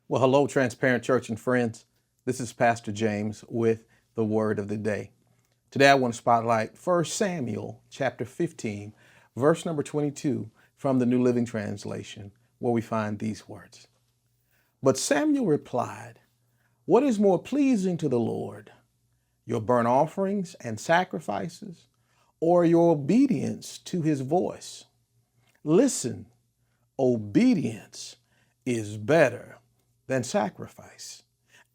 Well, hello, Transparent Church and friends. This is Pastor James with the Word of the Day. Today I want to spotlight 1 Samuel chapter 15, verse number 22 from the New Living Translation, where we find these words. But Samuel replied, "What is more pleasing to the Lord, your burnt offerings and sacrifices, or your obedience to his voice? Listen, obedience is better than sacrifice,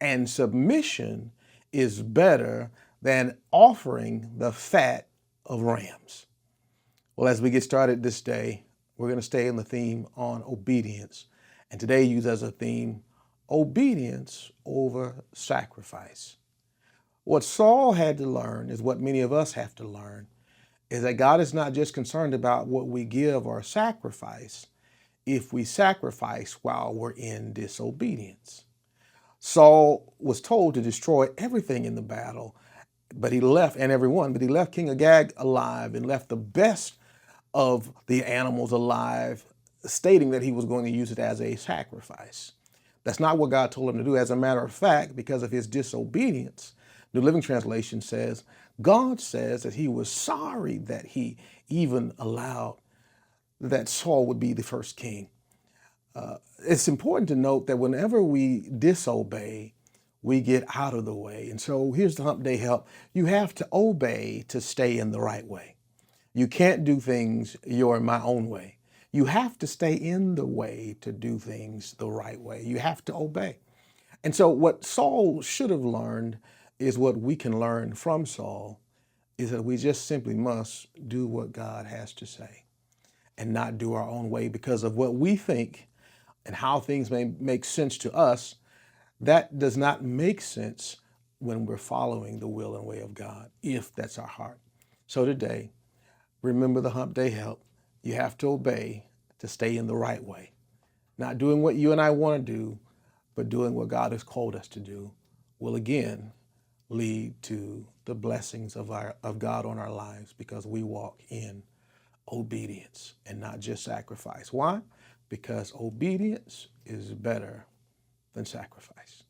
and submission is better than offering the fat of rams." Well, as we get started this day, we're going to stay in the theme on obedience, and today use as a theme obedience over sacrifice. What Saul had to learn is what many of us have to learn, is that God is not just concerned about what we give or sacrifice if we sacrifice while we're in disobedience. Saul was told to destroy everything in the battle, but he left, and everyone, but he left King Agag alive and left the best of the animals alive, stating that he was going to use it as a sacrifice. That's not what God told him to do. As a matter of fact, because of his disobedience, New Living Translation says, God says that he was sorry that he even allowed that Saul would be the first king. It's important to note that whenever we disobey, we get out of the way. And so here's the Hump Day help. You have to obey to stay in the right way. You can't do things my own way. You have to stay in the way to do things the right way. You have to obey. And so what Saul should have learned is what we can learn from Saul, is that we just simply must do what God has to say and not do our own way because of what we think and how things may make sense to us. That does not make sense when we're following the will and way of God, if that's our heart. So today, remember the Hump Day help. You have to obey to stay in the right way. Not doing what you and I want to do, but doing what God has called us to do will again lead to the blessings of God on our lives because we walk in obedience and not just sacrifice. Why? Because obedience is better than sacrifice.